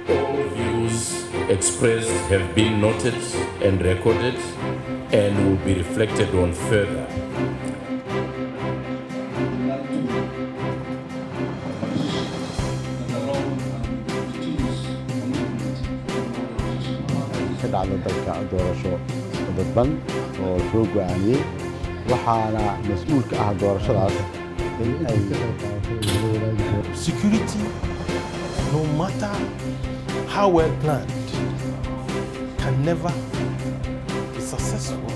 All views expressed have been noted and recorded and will be reflected on further. كدعنا dalka doorasho dadban oo soo go'aamiyay waxaana mas'uul ka ah doorashadaas in ay security, no matter how well planned, can never be successful.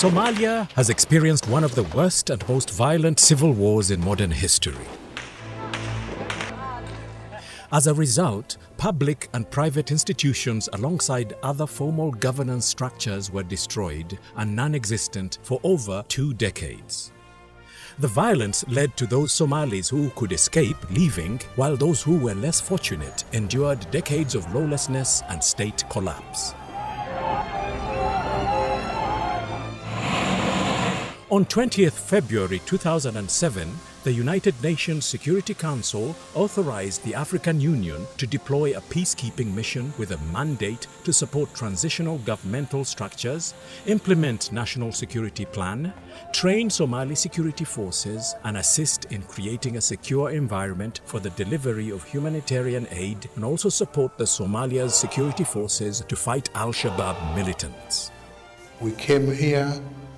Somalia has experienced one of the worst and most violent civil wars in modern history. As a result, public and private institutions alongside other formal governance structures were destroyed and non-existent for over 2 decades. The violence led to those Somalis who could escape leaving, while those who were less fortunate endured decades of lawlessness and state collapse. On 20th February 2007, the United Nations Security Council authorized the African Union to deploy a peacekeeping mission with a mandate to support transitional governmental structures, implement national security plan, train Somali security forces, and assist in creating a secure environment for the delivery of humanitarian aid, and also support the Somalia's security forces to fight Al-Shabaab militants. We came here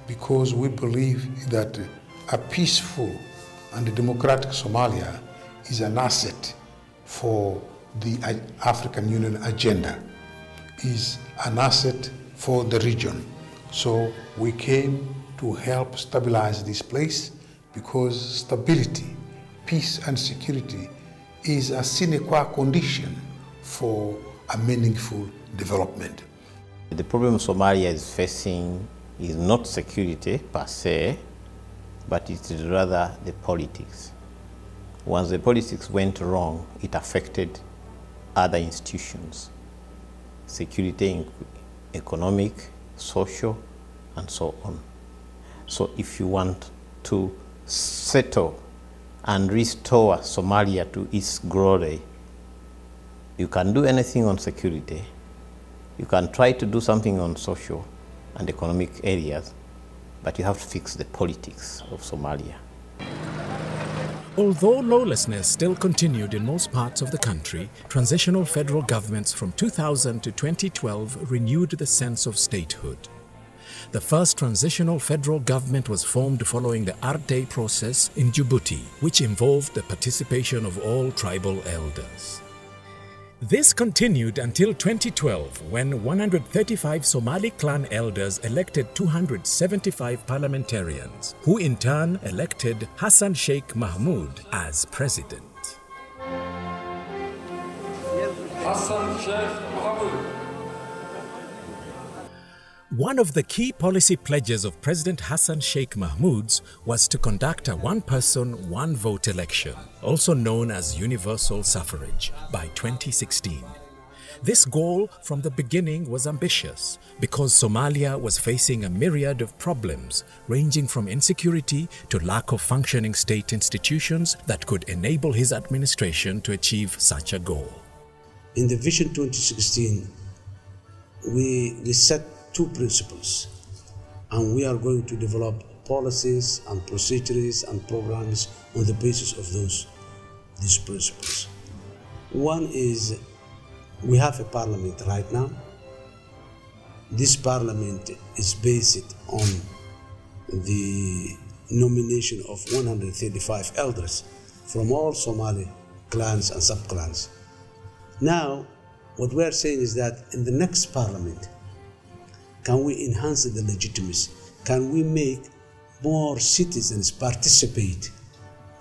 because we believe that a peaceful and democratic Somalia is an asset for the African Union agenda, is an asset for the region. So we came to help stabilize this place because stability, peace and security is a sine qua condition for a meaningful development. The problem Somalia is facing is not security per se, but it's rather the politics. Once the politics went wrong, it affected other institutions, security, economic, social, and so on. So if you want to settle and restore Somalia to its glory, you can do anything on security. You can try to do something on social and economic areas, but you have to fix the politics of Somalia. Although lawlessness still continued in most parts of the country, transitional federal governments from 2000 to 2012 renewed the sense of statehood. The first transitional federal government was formed following the Electoral Process in Djibouti, which involved the participation of all tribal elders. This continued until 2012, when 135 Somali clan elders elected 275 parliamentarians, who in turn elected Hassan Sheikh Mahmoud as president. Hassan Sheikh Mahmoud. One of the key policy pledges of President Hassan Sheikh Mahmoud's was to conduct a one-person, one-vote election, also known as universal suffrage, by 2016. This goal from the beginning was ambitious because Somalia was facing a myriad of problems ranging from insecurity to lack of functioning state institutions that could enable his administration to achieve such a goal. In the Vision 2016, we set two principles, and we are going to develop policies and procedures and programs on the basis of these principles. One is, we have a parliament right now. This parliament is based on the nomination of 135 elders from all Somali clans and sub-clans. Now, what we are saying is that in the next parliament, can we enhance the legitimacy? Can we make more citizens participate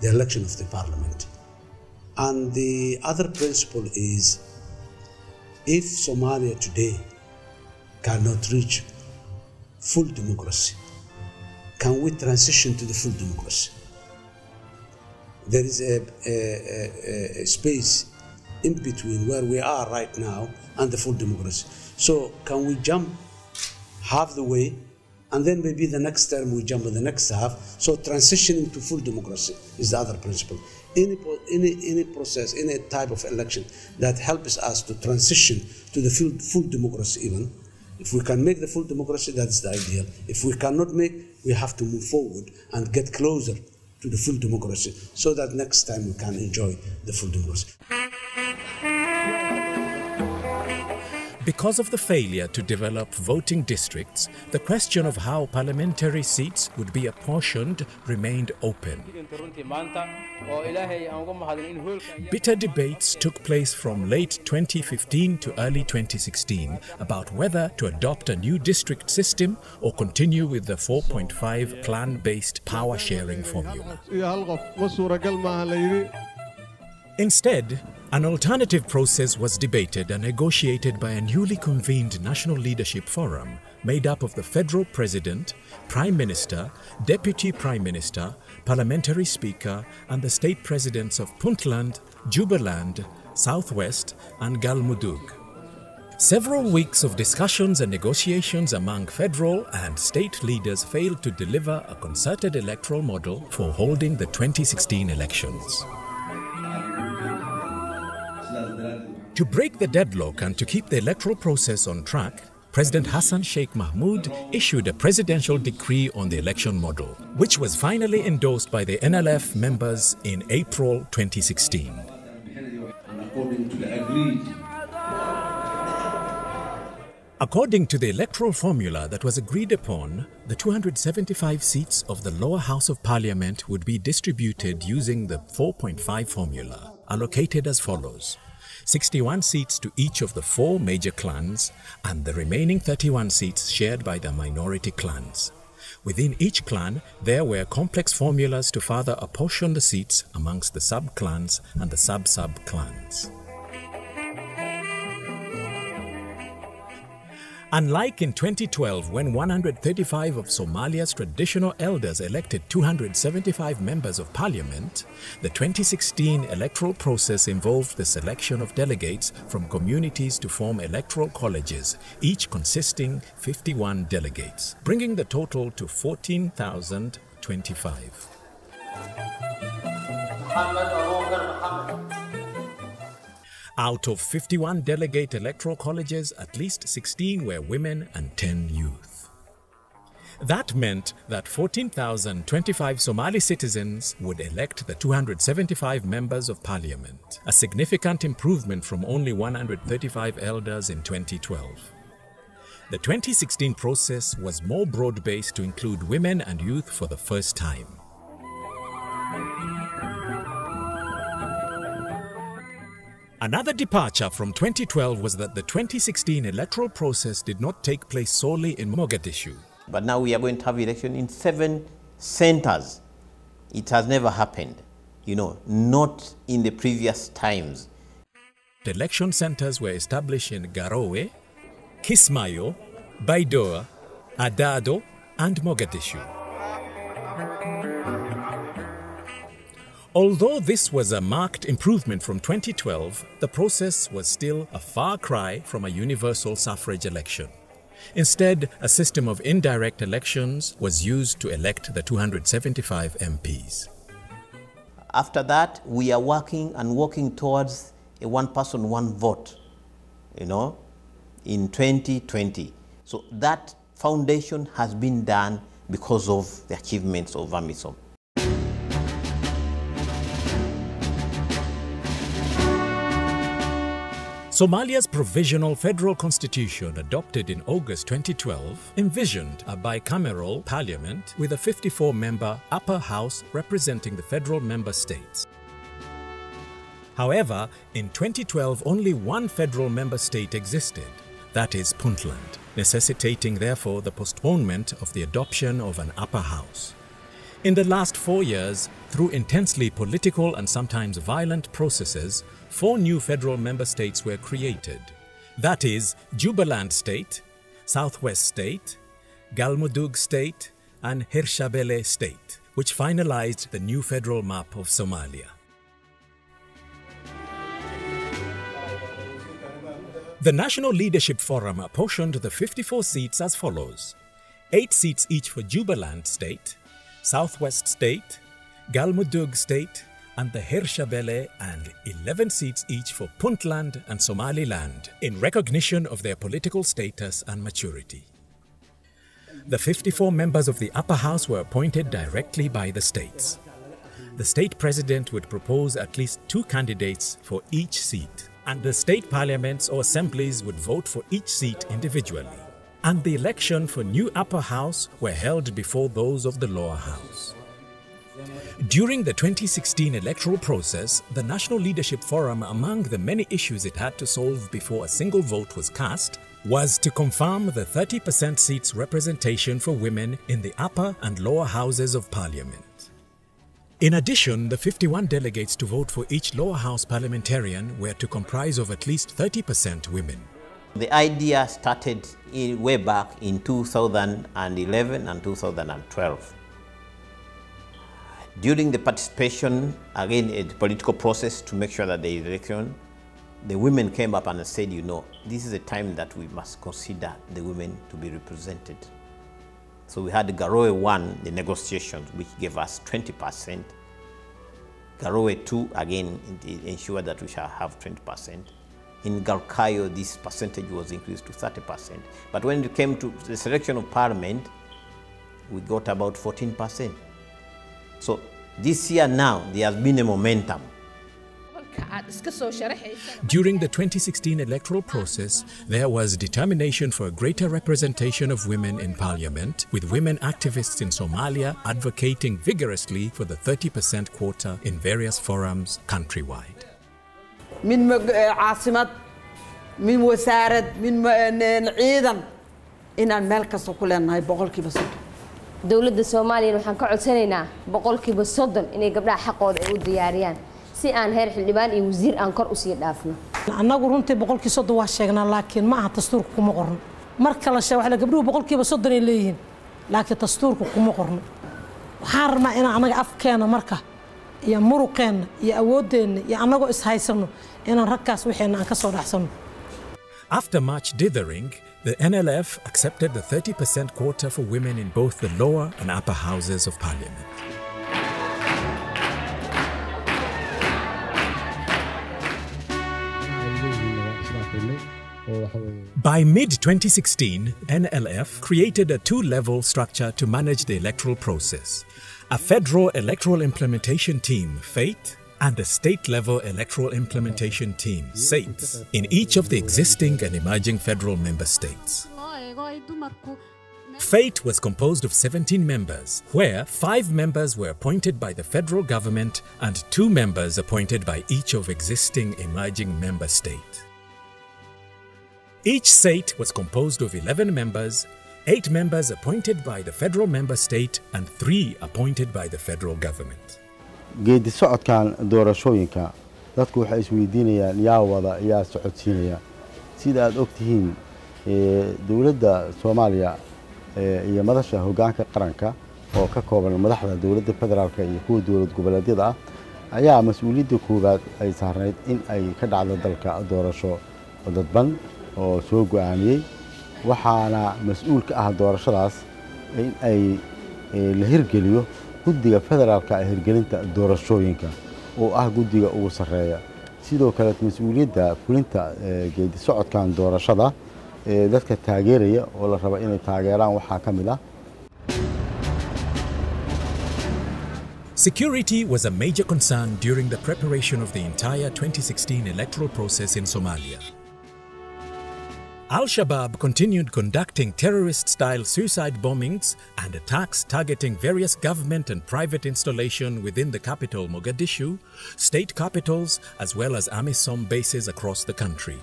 in the election of the parliament? And the other principle is, if Somalia today cannot reach full democracy, can we transition to the full democracy? There is a space in between where we are right now and the full democracy. So can we jump half the way, and then maybe the next term we jump in the next half? So transitioning to full democracy is the other principle. Any process, any type of election that helps us to transition to the full democracy even, if we can make the full democracy, that's the ideal. If we cannot make, we have to move forward and get closer to the full democracy so that next time we can enjoy the full democracy. Because of the failure to develop voting districts, the question of how parliamentary seats would be apportioned remained open. Bitter debates took place from late 2015 to early 2016 about whether to adopt a new district system or continue with the 4.5 clan-based power-sharing formula. Instead, an alternative process was debated and negotiated by a newly convened National Leadership Forum made up of the Federal President, Prime Minister, Deputy Prime Minister, Parliamentary Speaker, and the State Presidents of Puntland, Jubaland, Southwest, and Galmudug. Several weeks of discussions and negotiations among federal and state leaders failed to deliver a concerted electoral model for holding the 2016 elections. To break the deadlock and to keep the electoral process on track, President Hassan Sheikh Mahmoud issued a presidential decree on the election model, which was finally endorsed by the NLF members in April 2016. According to the electoral formula that was agreed upon, the 275 seats of the lower house of parliament would be distributed using the 4.5 formula, allocated as follows: 61 seats to each of the 4 major clans, and the remaining 31 seats shared by the minority clans. Within each clan, there were complex formulas to further apportion the seats amongst the sub-clans and the sub-sub-clans. Unlike in 2012, when 135 of Somalia's traditional elders elected 275 members of parliament, the 2016 electoral process involved the selection of delegates from communities to form electoral colleges, each consisting 51 delegates, bringing the total to 14,025. Out of 51 delegate electoral colleges, at least 16 were women and 10 youth. That meant that 14,025 Somali citizens would elect the 275 members of parliament, a significant improvement from only 135 elders in 2012. The 2016 process was more broad-based to include women and youth for the first time. Another departure from 2012 was that the 2016 electoral process did not take place solely in Mogadishu. But now we are going to have election in 7 centers. It has never happened, not in the previous times. The election centers were established in Garowe, Kismayo, Baidoa, Adado, and Mogadishu. Although this was a marked improvement from 2012, the process was still a far cry from a universal suffrage election. Instead, a system of indirect elections was used to elect the 275 MPs. After that, we are working towards a one-person, one-vote, in 2020. So that foundation has been done because of the achievements of AMISOM. Somalia's provisional federal constitution, adopted in August 2012, envisioned a bicameral parliament with a 54-member upper house representing the federal member states. However, in 2012, only one federal member state existed, that is Puntland, necessitating therefore the postponement of the adoption of an upper house. In the last 4 years, through intensely political and sometimes violent processes, 4 new federal member states were created. That is, Jubaland State, Southwest State, Galmudug State, and Hirshabelle State, which finalized the new federal map of Somalia. The National Leadership Forum apportioned the 54 seats as follows: 8 seats each for Jubaland State, Southwest State, Galmudug State, and the Hirshabelle, and 11 seats each for Puntland and Somaliland in recognition of their political status and maturity. The 54 members of the upper house were appointed directly by the states. The state president would propose at least 2 candidates for each seat, and the state parliaments or assemblies would vote for each seat individually. And the election for new upper house were held before those of the lower house. During the 2016 electoral process, the National Leadership Forum, among the many issues it had to solve before a single vote was cast, was to confirm the 30% seats representation for women in the upper and lower houses of parliament. In addition, the 51 delegates to vote for each lower house parliamentarian were to comprise of at least 30% women. The idea started way back in 2011 and 2012. During the participation, again, in the political process to make sure that the election, the women came up and said, this is a time that we must consider the women to be represented. So we had Garowe 1, the negotiations, which gave us 20%. Garowe 2, again, ensured that we shall have 20%. In Galkayo, this percentage was increased to 30%. But when it came to the selection of parliament, we got about 14%. So this year now, there has been a momentum. During the 2016 electoral process, there was determination for a greater representation of women in parliament, with women activists in Somalia advocating vigorously for the 30% quota in various forums countrywide. من عاصمة من وزارة من عيدا إن الملك سكولنا يبغل كي بس دولة الصومالية وحن كعد سنينا بقول كي بصدن إني قبلها حقود ودياريان سي أن هير حلبان يوزير أنكر أسير دافنا. أنا قرنت بقول كي صد واشجنا لكن ما تستوركم قرن مركل الشيء على قبله بقول كي بصدن الليين لكن تستوركم قرن وحرمة أنا أفكارنا مركه يا مروقين يا أودين يا أنا قوس هايسنو أنا ركّاس وحنا أنكسر أحسن. After much dithering, the NLF accepted the 30% quota for women in both the lower and upper houses of parliament. By mid-2016, NLF created a 2-level structure to manage the electoral process: a federal electoral implementation team, FATE, and a state-level electoral implementation team, SATES, in each of the existing and emerging federal member states. FATE was composed of 17 members, where 5 members were appointed by the federal government and 2 members appointed by each of existing emerging member states. Each SATE was composed of 11 members, 8 members appointed by the federal member state and 3 appointed by the federal government. geedi socodkan doorashooyinka dadku waxay isweydiinayaan yaa wada yaa socodsiinaya sida aad ogtihiin dawladda Soomaaliya iyo madasha hoggaanka qaranka oo ka kooban madaxda dawladda federaalka iyo kuwa dawlad goboleedyada ayaa mas'uuliyadda koowaad ay saarneyd in ay ka dhacdo dalka doorasho dadban oo soo go'aamiyey waxaana mas'uul ka ah doorashadaas in ay la hirgeliyo guddiga federaalka ee hirgelinta doorashooyinka oo ah guddiga ugu sarreeya sidoo kale mas'uuliyadda fulinta geedi socodkan doorashada dadka taageeraya oo la rabo inay taageeraan waxaa ka mid ah. Security was a major concern during the preparation of the entire 2016 electoral process in Somalia. Al-Shabaab continued conducting terrorist-style suicide bombings and attacks targeting various government and private installations within the capital Mogadishu, state capitals, as well as AMISOM bases across the country.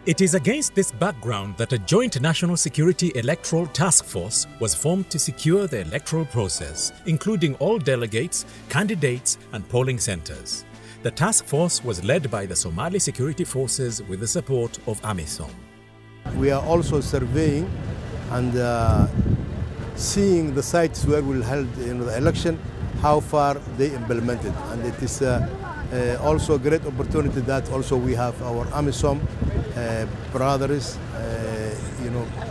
It is against this background that a joint national security electoral task force was formed to secure the electoral process, including all delegates, candidates, and polling centers. The task force was led by the Somali security forces with the support of AMISOM. We are also surveying and seeing the sites where we'll hold the election, how far they implemented. And it is also a great opportunity that also we have our AMISOM brothers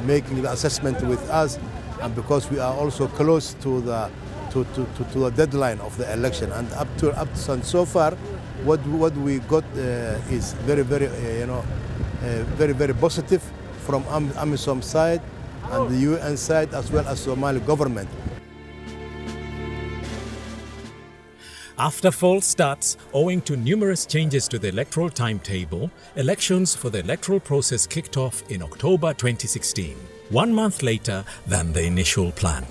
making the assessment with us, and because we are also close to the deadline of the election, and up to so far what we got is very very positive from AMISOM side and the UN side as well as Somali government. After false starts, owing to numerous changes to the electoral timetable, elections for the electoral process kicked off in October 2016, 1 month later than the initial plan.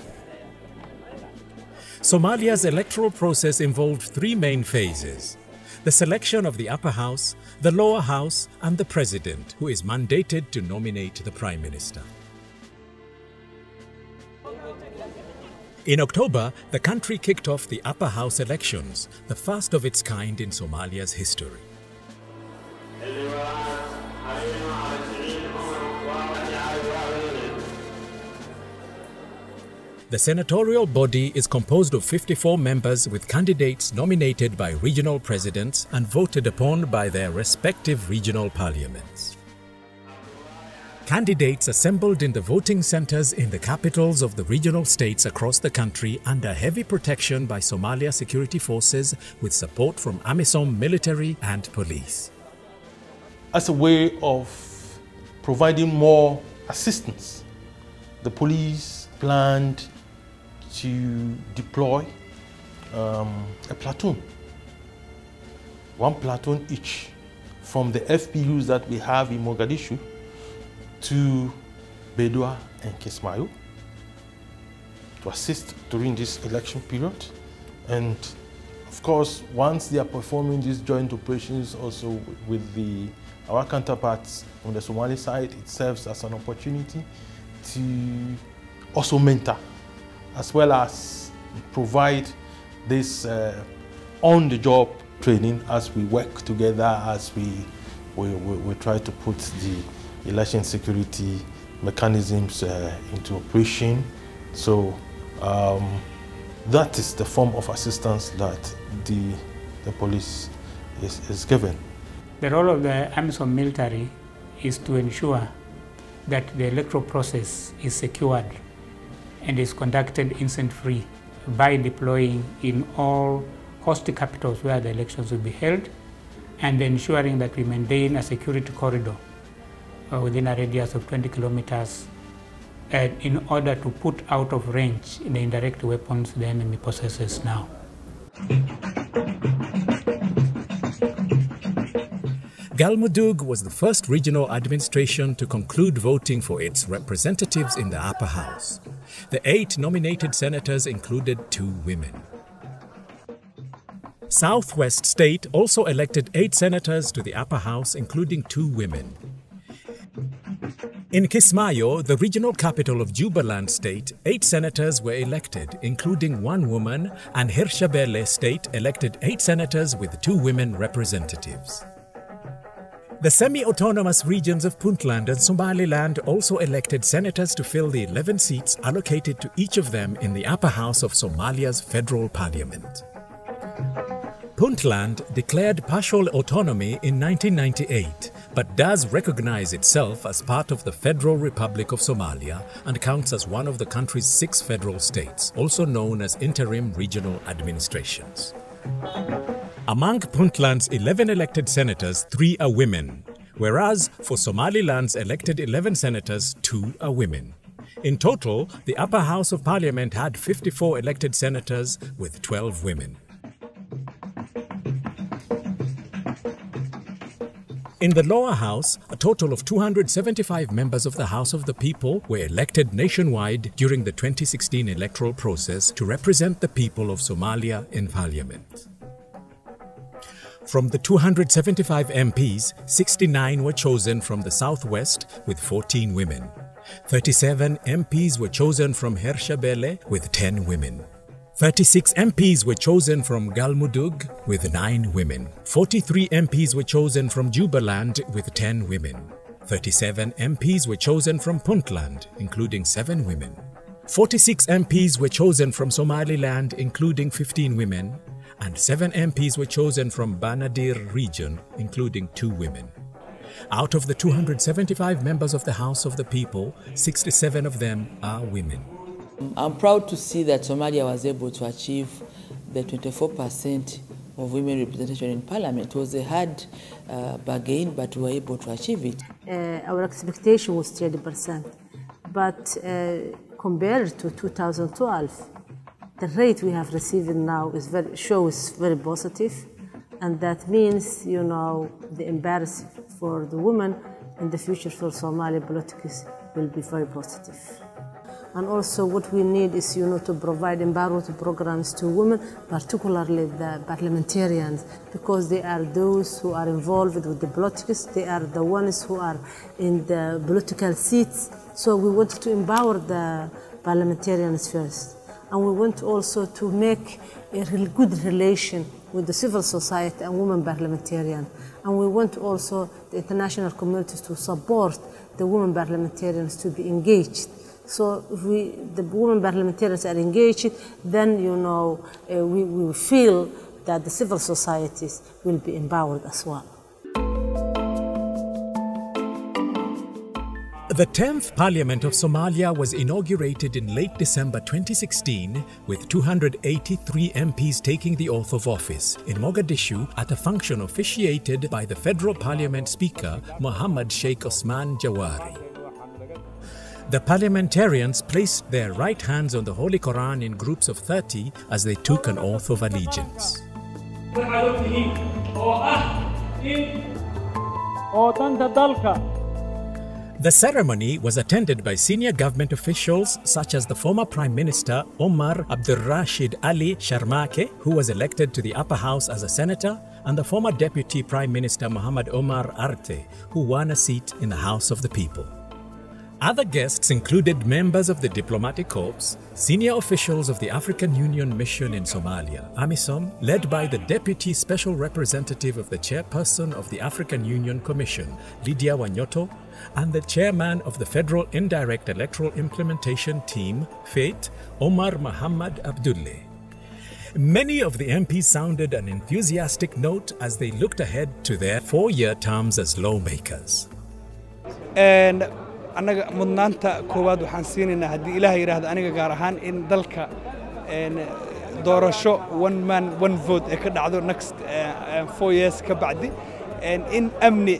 Somalia's electoral process involved 3 main phases: the selection of the upper house, the lower house, and the president, who is mandated to nominate the prime minister. In October, the country kicked off the upper house elections, the first of its kind in Somalia's history. The senatorial body is composed of 54 members with candidates nominated by regional presidents and voted upon by their respective regional parliaments. Candidates assembled in the voting centers in the capitals of the regional states across the country under heavy protection by Somalia security forces with support from AMISOM military and police. As a way of providing more assistance, the police planned to deploy a platoon, 1 platoon each, from the FPUs that we have in Mogadishu to Bedwa and Kismayo to assist during this election period. And of course, once they are performing these joint operations also with our counterparts on the Somali side, it serves as an opportunity to also mentor as well as provide this on-the-job training as we work together, as we try to put the election security mechanisms into operation. So that is the form of assistance that the police is given. The role of the AMISOM military is to ensure that the electoral process is secured and is conducted incident-free by deploying in all host capitals where the elections will be held, and ensuring that we maintain a security corridor within a radius of 20 kilometers in order to put out of range the indirect weapons the enemy possesses now. Galmudug was the first regional administration to conclude voting for its representatives in the upper house. The 8 nominated senators included 2 women. Southwest State also elected 8 senators to the upper house, including 2 women. In Kismayo, the regional capital of Jubaland State, 8 senators were elected, including 1 woman, and Hirshabelle State elected 8 senators with 2 women representatives. The semi-autonomous regions of Puntland and Somaliland also elected senators to fill the 11 seats allocated to each of them in the upper house of Somalia's federal parliament. Puntland declared partial autonomy in 1998, but does recognize itself as part of the Federal Republic of Somalia and counts as one of the country's 6 federal states, also known as interim regional administrations. Among Puntland's 11 elected senators, 3 are women, whereas for Somaliland's elected 11 senators, 2 are women. In total, the upper house of parliament had 54 elected senators with 12 women. In the lower house, a total of 275 members of the House of the People were elected nationwide during the 2016 electoral process to represent the people of Somalia in parliament. From the 275 MPs, 69 were chosen from the southwest with 14 women. 37 MPs were chosen from Hirshabelle with 10 women. 36 MPs were chosen from Galmudug with 9 women. 43 MPs were chosen from Jubaland with 10 women. 37 MPs were chosen from Puntland, including 7 women. 46 MPs were chosen from Somaliland, including 15 women. And 7 MPs were chosen from Banadir region, including 2 women. Out of the 275 members of the House of the People, 67 of them are women. I'm proud to see that Somalia was able to achieve the 24% of women representation in parliament. It was a hard bargain, but we were able to achieve it. Our expectation was 30%, but compared to 2012, the rate we have received now is shows very positive, and that means, you know, the embarrassment for the women in the future for Somali politics will be very positive. And also what we need is, you know, to provide empowerment programs to women, particularly the parliamentarians, because they are those who are involved with the politics. They are the ones who are in the political seats. So we want to empower the parliamentarians first. And we want also to make a really good relation with the civil society and women parliamentarians. And we want also the international communities to support the women parliamentarians to be engaged. So if the women parliamentarians are engaged, then, you know, we will feel that the civil societies will be empowered as well. The 10th Parliament of Somalia was inaugurated in late December 2016 with 283 MPs taking the oath of office in Mogadishu at a function officiated by the Federal Parliament Speaker Mohammed Sheikh Osman Jawari. The parliamentarians placed their right hands on the Holy Quran in groups of 30 as they took an oath of allegiance. The ceremony was attended by senior government officials such as the former Prime Minister Omar Abdulrashid Ali Sharmake, who was elected to the upper house as a senator, and the former Deputy Prime Minister Muhammad Omar Arte, who won a seat in the House of the People. Other guests included members of the diplomatic corps, senior officials of the African Union Mission in Somalia, AMISOM, led by the Deputy Special Representative of the Chairperson of the African Union Commission, Lydia Wanyoto, and the Chairman of the Federal Indirect Electoral Implementation Team, FATE, Omar Muhammad Abdulle. Many of the MPs sounded an enthusiastic note as they looked ahead to their 4-year terms as lawmakers. And annaga mudnaanta koowaad waxaan siinaynaa haddii Ilaahay yiraahdo aniga gaar ahaan in dalka doorasho one man one vote ee ka dhacdo next 4 years ka bacdi in amni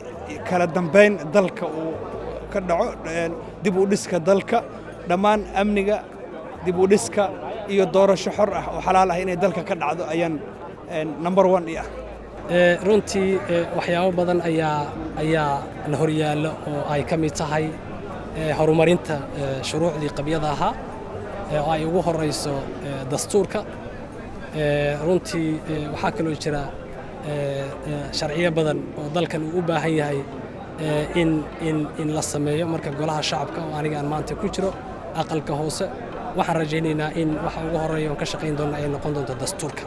kala dambeyn dalka uu ka dhaco dib u dhiska dalka dhammaan amniga dib u dhiska iyo doorasho xor ah oo xalaal ah inay dalka ka dhacdo ayaan number 1 ah. runtii waxyaabo badan ayaa la horyaalo oo ay ka mid tahay horumarinta shuruucdii qabyada ahaa oo ay ugu horeyso dastuurka runtii waxaa kaloo jira sharciyo badan oo dalkan uu u baahan yahay in la sameeyo marka golaha shacabka oo aniga aan maanta ku jiro aqalka hoose waxaan rajaynaynaa in waxa ugu horeeyo oo ka shaqayn doona ay noqon doonto dastuurka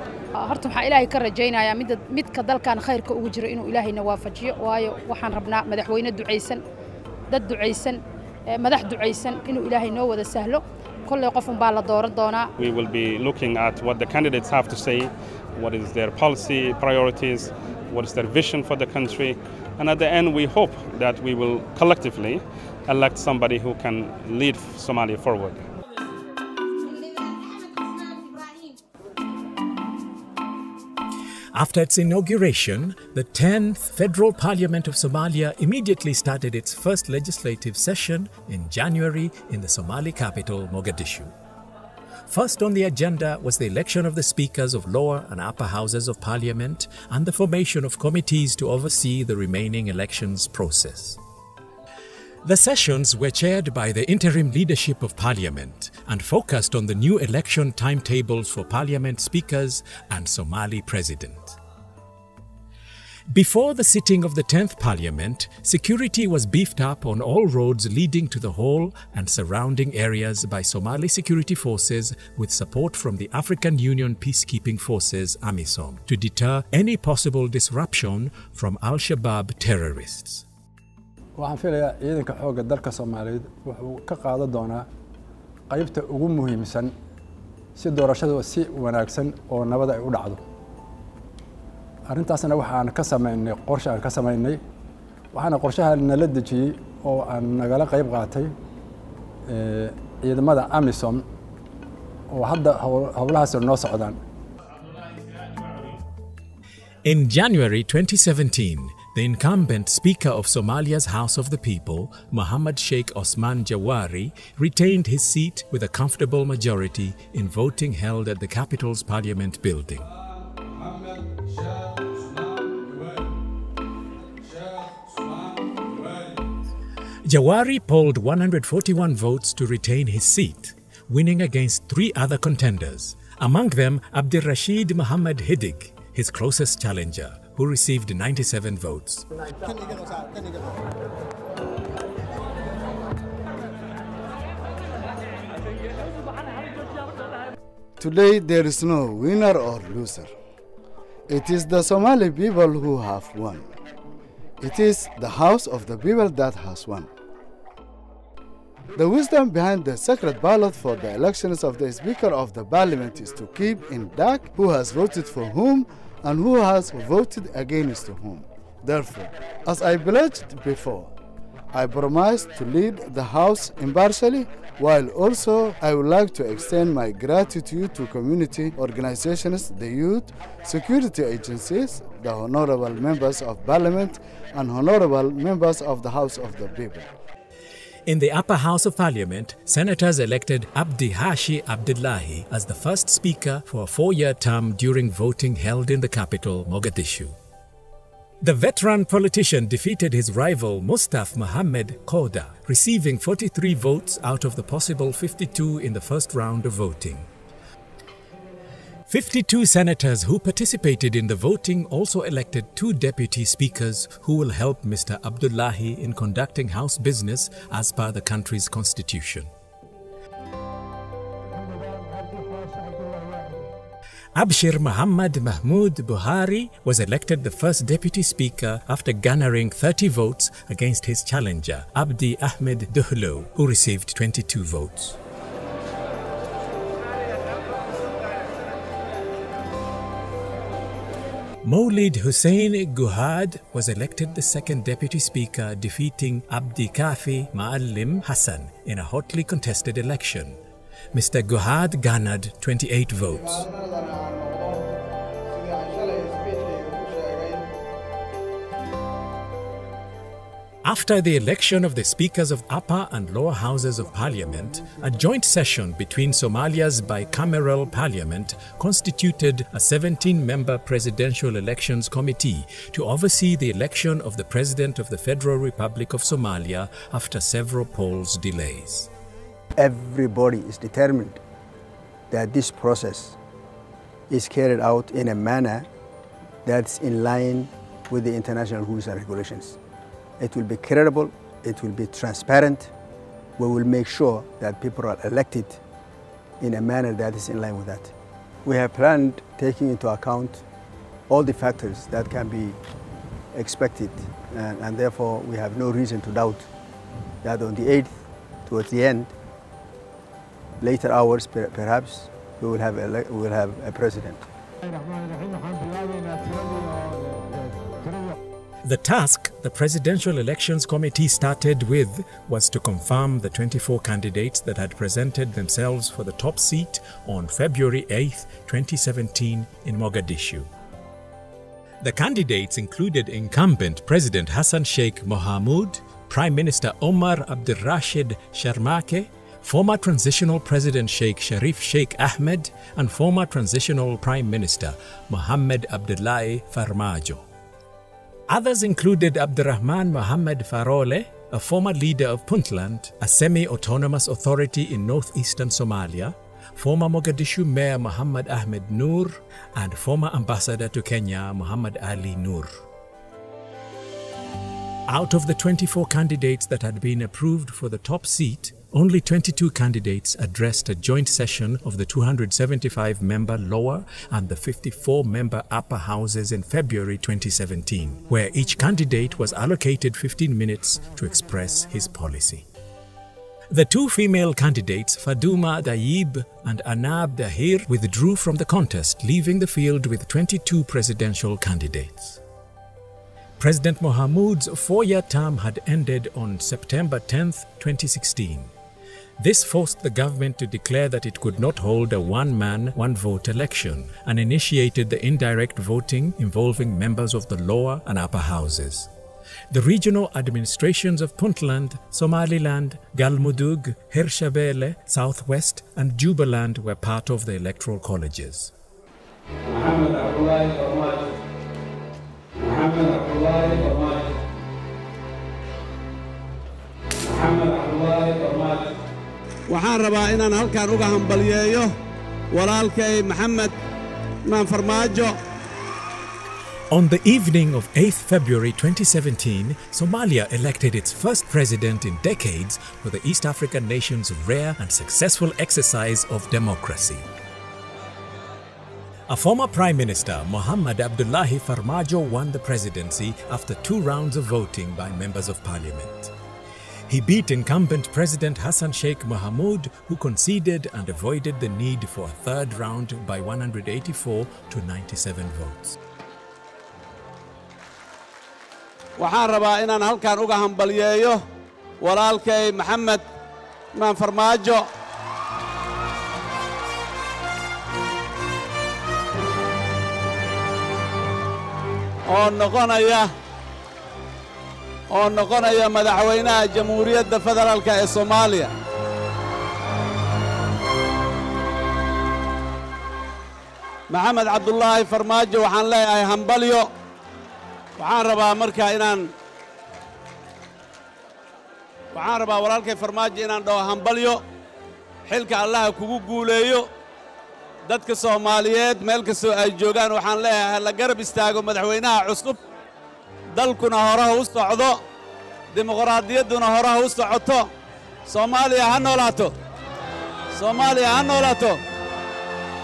horta waxaan ilaahay ka rajaynayaa midka dalkan khayrka ugu jiro inuu ilaahayna waafajiyo waayo waxaan rabnaa madaxweyne ducaysan dad ducaysan madax ducaysan inuu ilaahay noo wada sahlo kolley qof un baa la dooran doonaa. We will be looking at what the candidates have to say, what is their policy priorities, what is their vision for the country, and at the end we hope that we will collectively elect somebody who can lead Somalia forward. After its inauguration, the 10th Federal Parliament of Somalia immediately started its first legislative session in January in the Somali capital, Mogadishu. First on the agenda was the election of the speakers of lower and upper houses of parliament and the formation of committees to oversee the remaining elections process. The sessions were chaired by the interim leadership of parliament and focused on the new election timetables for parliament speakers and Somali president. Before the sitting of the 10th Parliament, security was beefed up on all roads leading to the hall and surrounding areas by Somali security forces with support from the African Union Peacekeeping Forces AMISOM to deter any possible disruption from Al-Shabaab terrorists. waxaan filayaa ciidanka xoogga dalka Soomaaliyeed wuxuu ka qaadan doonaa qaybta ugu muhiimsan si doorashadu si wanaagsan oo nabad ay u dhacdo. arrintaasna waxaan ka sameynay qorshe aan ka sameynay waxaana qorshaha nala dejiyay oo aan nagala qayb qaatay ciidamada AMISOM oo hadda howlahaas noo socdaan. In January 2017, the incumbent Speaker of Somalia's House of the People, Mohammed Sheikh Osman Jawari, retained his seat with a comfortable majority in voting held at the capital's parliament building. Jawari polled 141 votes to retain his seat, winning against 3 other contenders, among them Abdirrashid Mohammed Hidig, his closest challenger, who received 97 votes. Today there is no winner or loser. It is the Somali people who have won. It is the house of the people that has won. The wisdom behind the sacred ballot for the elections of the Speaker of the Parliament is to keep in dark who has voted for whom and who has voted against whom. Therefore, as I pledged before, I promise to lead the House impartially, while also I would like to extend my gratitude to community organizations, the youth, security agencies, the honorable members of Parliament, and honorable members of the House of the People. In the upper house of parliament, senators elected Abdi Hashi Abdullahi as the first speaker for a 4-year term during voting held in the capital, Mogadishu. The veteran politician defeated his rival Mustaf Mohammed Koda, receiving 43 votes out of the possible 52 in the first round of voting. 52 senators who participated in the voting also elected 2 deputy speakers who will help Mr. Abdullahi in conducting house business as per the country's constitution. Abshir Muhammad Mahmoud Buhari was elected the first deputy speaker after garnering 30 votes against his challenger, Abdi Ahmed Duhlo, who received 22 votes. Maulid Hussein Guhad was elected the second deputy speaker, defeating Abdi Kafi Ma'allim Hassan in a hotly contested election. Mr. Guhad garnered 28 votes. After the election of the speakers of upper and lower houses of parliament, a joint session between Somalia's bicameral parliament constituted a 17-member presidential elections committee to oversee the election of the President of the Federal Republic of Somalia after several polls delays. Everybody is determined that this process is carried out in a manner that's in line with the international rules and regulations. It will be credible, it will be transparent. We will make sure that people are elected in a manner that is in line with that. We have planned taking into account all the factors that can be expected, and therefore we have no reason to doubt that on the 8th, towards the end, later hours, perhaps, we will have a president. The task the Presidential Elections Committee started with was to confirm the 24 candidates that had presented themselves for the top seat on February 8, 2017 in Mogadishu. The candidates included incumbent President Hassan Sheikh Mohamud, Prime Minister Omar Abdulrashid Sharmake, former Transitional President Sheikh Sharif Sheikh Ahmed, and former Transitional Prime Minister Mohamed Abdullahi Farmajo. Others included Abdurrahman Mohamed Farole, a former leader of Puntland, a semi-autonomous authority in northeastern Somalia, former Mogadishu Mayor Muhammad Ahmed Noor, and former Ambassador to Kenya Muhammad Ali Noor. Out of the 24 candidates that had been approved for the top seat, only 22 candidates addressed a joint session of the 275-member lower and the 54-member upper houses in February 2017, where each candidate was allocated 15 minutes to express his policy. The two female candidates, Faduma Dayib and Anab Dahir, withdrew from the contest, leaving the field with 22 presidential candidates. President Mohamud's four-year term had ended on September 10, 2016. This forced the government to declare that it could not hold a one-man, one-vote election and initiated the indirect voting involving members of the lower and upper houses. The regional administrations of Puntland, Somaliland, Galmudug, Hirshabelle, Southwest and Jubaland were part of the electoral colleges. waxaan rabaa inaan halkaan uga hambalyeeyo walaalkay Maxamed Farmaajo. On the evening of 8th February 2017, Somalia elected its first president in decades for the East African nation's rare and successful exercise of democracy. A former Prime Minister, Mohamed Abdullahi Farmajo, won the presidency after 2 rounds of voting by members of parliament. He beat incumbent President Hassan Sheikh Mohamud, who conceded and avoided the need for a third round by 184 to 97 votes. waxaan rabaa inaan halkaan uga hambalyeeyo walaalkay Maxamed Farmaajo. oo noqonaya madaxweynaha Jamhuuriyadda Federaalka ee Soomaaliya. Maxamed Abdullahi Farmaajo waxaan leeyahay hambalyo. waxaan rabaa walaalkay Farmaajo inaan dhaho hambalyo. xilka Allah kugu guuleeyo. dadka Soomaaliyeed meel kastoo ay joogaan waxaan leeyahay la garab istaago madaxweynaha cusub. dalkuna horaha u socdo, dimuqraadiyadduna horaha u socoto. Soomaaliya ha noolaato. Soomaaliya ha noolaato.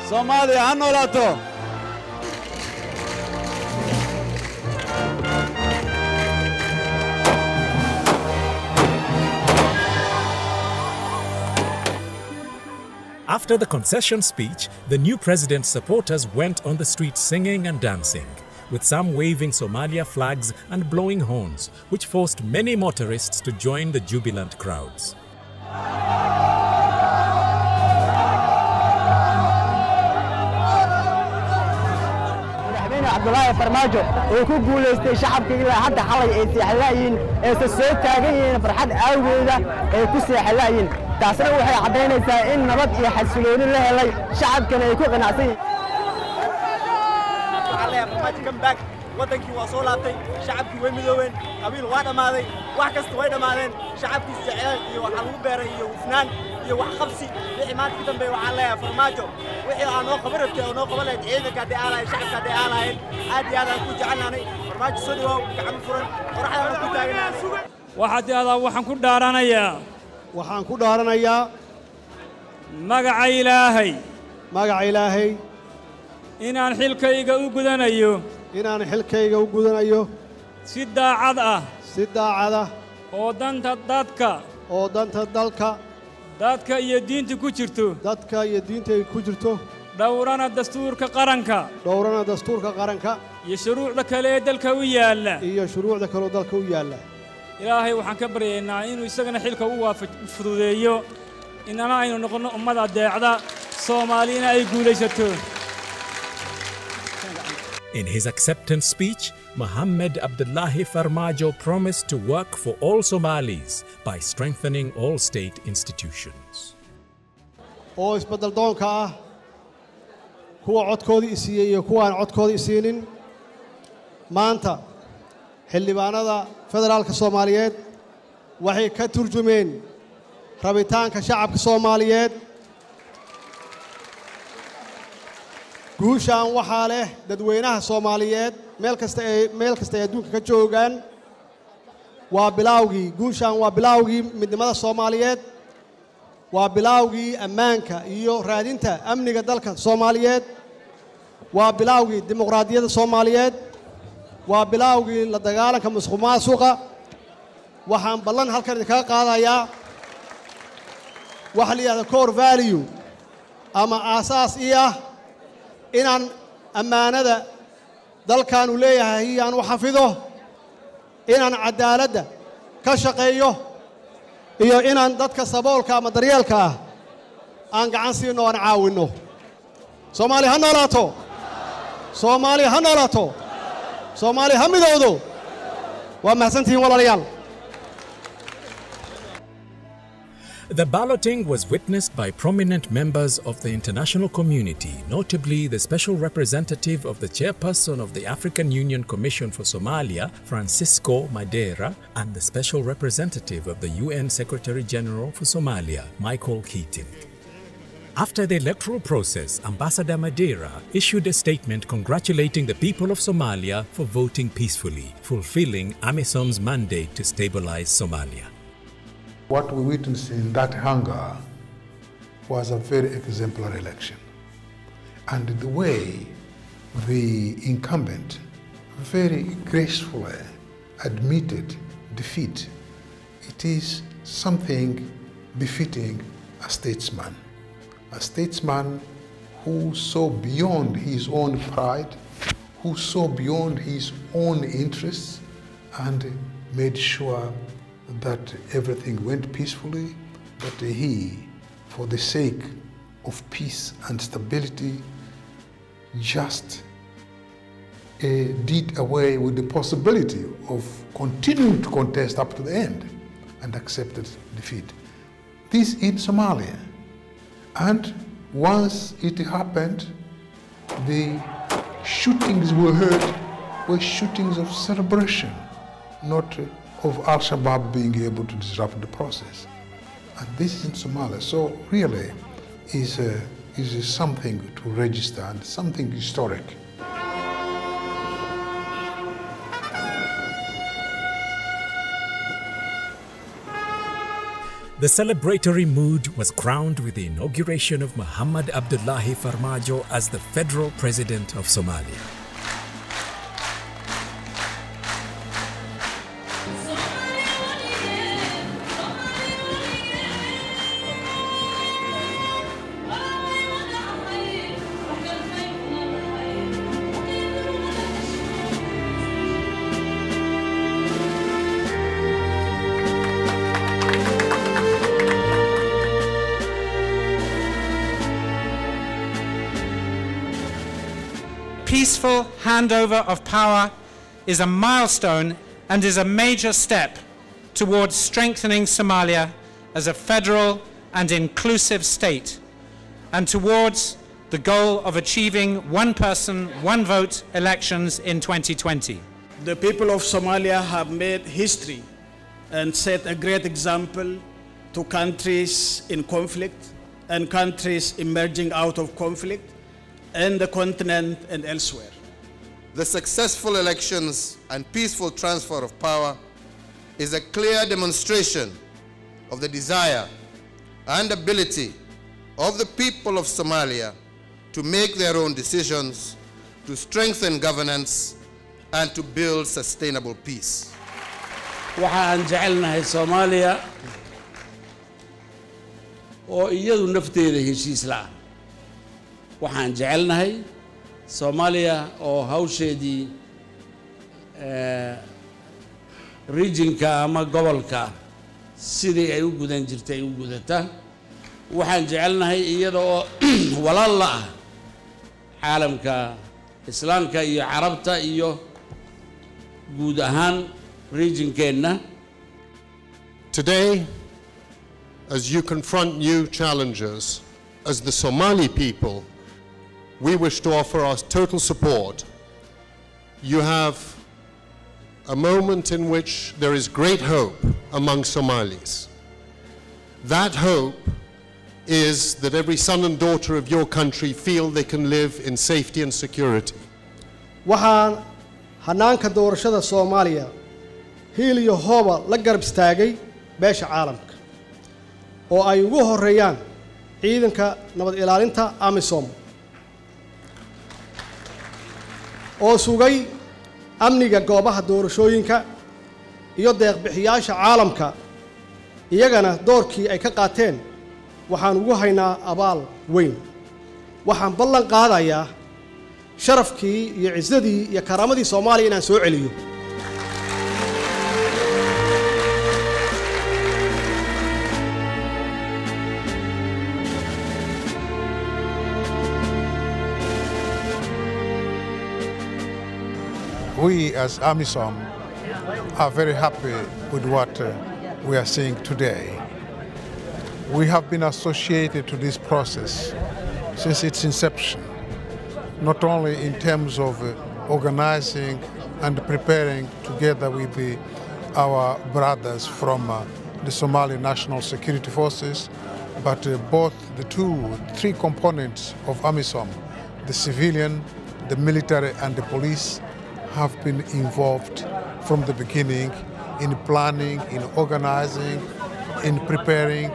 Soomaaliya ha noolaato. After the concession speech, the new president's supporters went on the streets singing and dancing, with some waving Somalia flags and blowing horns, which forced many motorists to join the jubilant crowds. Abdullahi Farmaajo oo ku guuleystay shacabka ilaa hadda xalay ay seexlaayeen ee soo taagan yihiin farxad awgeeda ay ku seexlaayeen taasina waxay cadeynaysaa in nabad iyo xasilooni la helay shacabkana ay ku qanacsan yihiin. wadankii waa soo laabtay shacabkii way midoobeen qabiil waa dhamaaday wax kasta way dhamaadeen shacabkii jecel iyo waxa lagu beeray iyo hufnaan iyo wax qabsi wixii maanta ka dambeeyay waxaan leeyahay Farmaajo wixii aan noo qabartay oo noo qabanay ciidanka deegaanka shacabka deegaanka aad iyo aad aan ku jecelnaanay Farmaajo soo dhawow gacan furan qorraxda ku taagnaanay waxaan ku dhaaranayaa magaca Ilaahay inaan xilkayga u gudanayo si daacad ah oo danta dalka dadka iyo diinta ku jirto dhowrana dastuurka qaranka iyo shuruucda kale ee dalka u yaalla ilaahay waxaan ka baryaynaa inuu isagana xilka u fududeeyo inana aynu noqono ummad adeecda Soomaalina ay guulaysato. In his acceptance speech, Mohamed Abdullahi Farmajo promised to work for all Somalis by strengthening all state institutions. oo isbedel doonka ah kuwa codkoodii isiiyay iyo kuwa aan codkoodii isiinin maanta xildhibaanada federaalka Soomaaliyeed waxay ka turjumeen rabitaanka shacabka Soomaaliyeed guushaan waxaa leh dadweynaha Soomaaliyeed meel kasta ay adduunka ka joogaan waa bilawgii guushaan waa bilawgii midnimada Soomaaliyeed waa bilawgii ammaanka iyo raadinta amniga dalka Soomaaliyeed waa bilawgii dimuqraadiyadda Soomaaliyeed waa bilawgii la dagaalanka musuqmaasuqa waxaan ballan halkan idinkaga qaadayaa waxa la yiraahdo core value ama aasaas inaan ammaanada dalkan u leeyahay aan u xafido inaan cadaaladda ka shaqeeyo iyo inaan dadka saboolka ama daryeelka aan gacan siino aan caawino Soomaali ha noolaato Soomaali ha noolaato Soomaali ha midowdo waa mahadsantihiin walaalayaal. The balloting was witnessed by prominent members of the international community, notably the Special Representative of the Chairperson of the African Union Commission for Somalia, Francisco Madeira, and the Special Representative of the UN Secretary-General for Somalia, Michael Keating. After the electoral process, Ambassador Madeira issued a statement congratulating the people of Somalia for voting peacefully, fulfilling AMISOM's mandate to stabilize Somalia. What we witnessed in that hunger was a very exemplary election. And the way the incumbent very gracefully admitted defeat, it is something befitting a statesman who saw beyond his own pride, who saw beyond his own interests, and made sure that everything went peacefully, but he, for the sake of peace and stability, just did away with the possibility of continuing to contest up to the end and accepted defeat. This in Somalia. And once it happened, the shootings were heard were shootings of celebration, not of Al-Shabaab being able to disrupt the process. And this is in Somalia. So really is something to register and something historic. The celebratory mood was crowned with the inauguration of Mohamed Abdullahi Farmajo as the federal president of Somalia. Peaceful handover of power is a milestone and is a major step towards strengthening Somalia as a federal and inclusive state, and towards the goal of achieving one person, one vote elections in 2020. The people of Somalia have made history and set a great example to countries in conflict and countries emerging out of conflict and the continent and elsewhere. The successful elections and peaceful transfer of power is a clear demonstration of the desire and ability of the people of Somalia to make their own decisions, to strengthen governance, and to build sustainable peace. waxaan jecelnahay Soomaaliya oo iyadu nafteeda heshiis la'ah waxaan jecelnahay Soomaaliya oo hawsheedii regionka ama gobolka sidii ay u gudan jirtay u gudata waxaan jecelnahay iyada oo walaal la ah caalamka islaamka iyo carabta iyo guud ahaan regionkeena. Today, as you confront new challenges, as the Somali people, we wish to offer our total support. You have a moment in which there is great hope among Somalis. That hope is that every son and daughter of your country feel they can live in safety and security. waxaan hanaanka doorashada Soomaaliya hiil iyo hooba la garab istaagay beesha caalamka oo ay ugu horeeyaan ciidanka nabad ilaalinta AMISOM oo sugay amniga goobaha doorashooyinka iyo deeq bixiyaasha caalamka iyagana doorkii ay ka qaateen waxaan ugu haynaa abaal weyn waxaan ballan qaadayaa sharafkii iyo ciisadii iyo karaamadii Soomaaliya inaan soo celiyo. We as AMISOM are very happy with what we are seeing today. We have been associated to this process since its inception, not only in terms of organizing and preparing together with our brothers from the Somali National Security Forces, but both the three components of AMISOM, the civilian, the military and the police, have been involved from the beginning in planning, in organizing, in preparing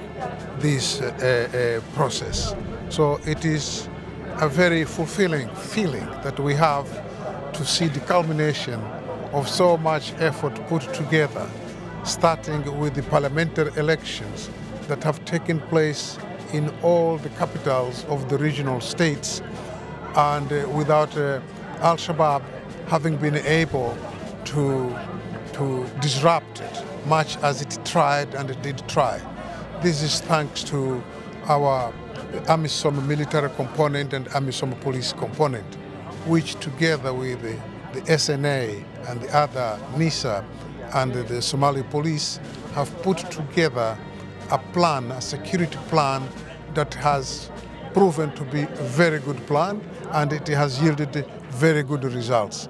this process. So it is a very fulfilling feeling that we have to see the culmination of so much effort put together, starting with the parliamentary elections that have taken place in all the capitals of the regional states, and without Al-Shabaab having been able to disrupt it much as it tried and it did try. This is thanks to our AMISOM military component and AMISOM police component, which together with the SNA and the other NISA and the Somali police have put together a plan, a security plan that has proven to be a very good plan, and it has yielded very good results.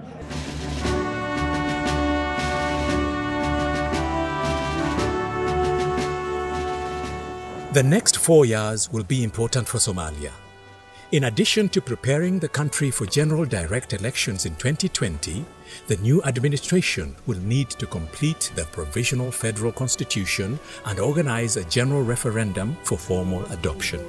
The next 4 years will be important for Somalia. In addition to preparing the country for general direct elections in 2020, the new administration will need to complete the provisional federal constitution and organize a general referendum for formal adoption.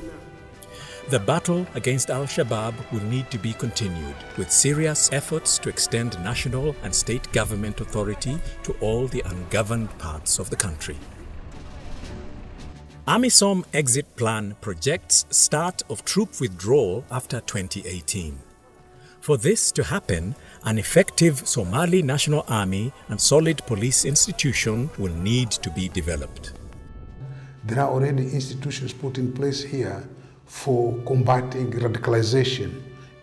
The battle against Al-Shabaab will need to be continued with serious efforts to extend national and state government authority to all the ungoverned parts of the country. AMISOM exit plan projects start of troop withdrawal after 2018. For this to happen, an effective Somali National Army and solid police institution will need to be developed. There are already institutions put in place here for combating radicalization,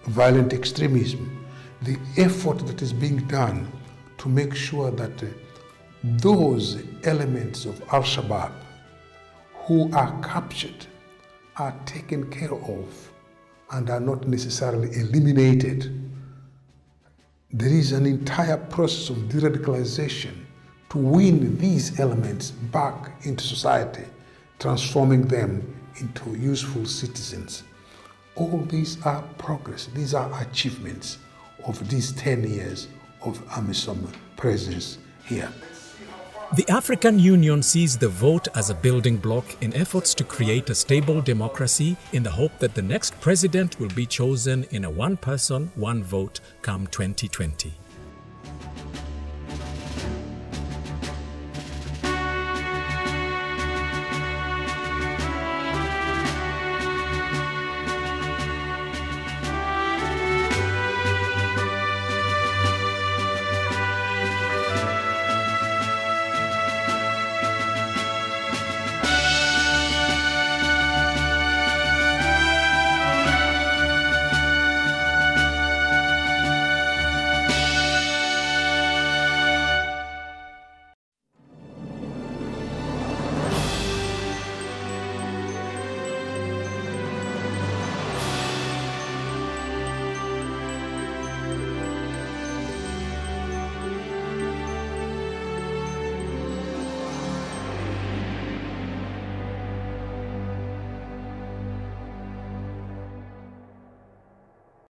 violent extremism. The effort that is being done to make sure that those elements of Al-Shabaab who are captured are taken care of and are not necessarily eliminated. There is an entire process of de-radicalization to win these elements back into society, transforming them into useful citizens. All these are progress, these are achievements of these 10 years of AMISOM presence here. The African Union sees the vote as a building block in efforts to create a stable democracy in the hope that the next president will be chosen in a one-person, one-vote come 2020.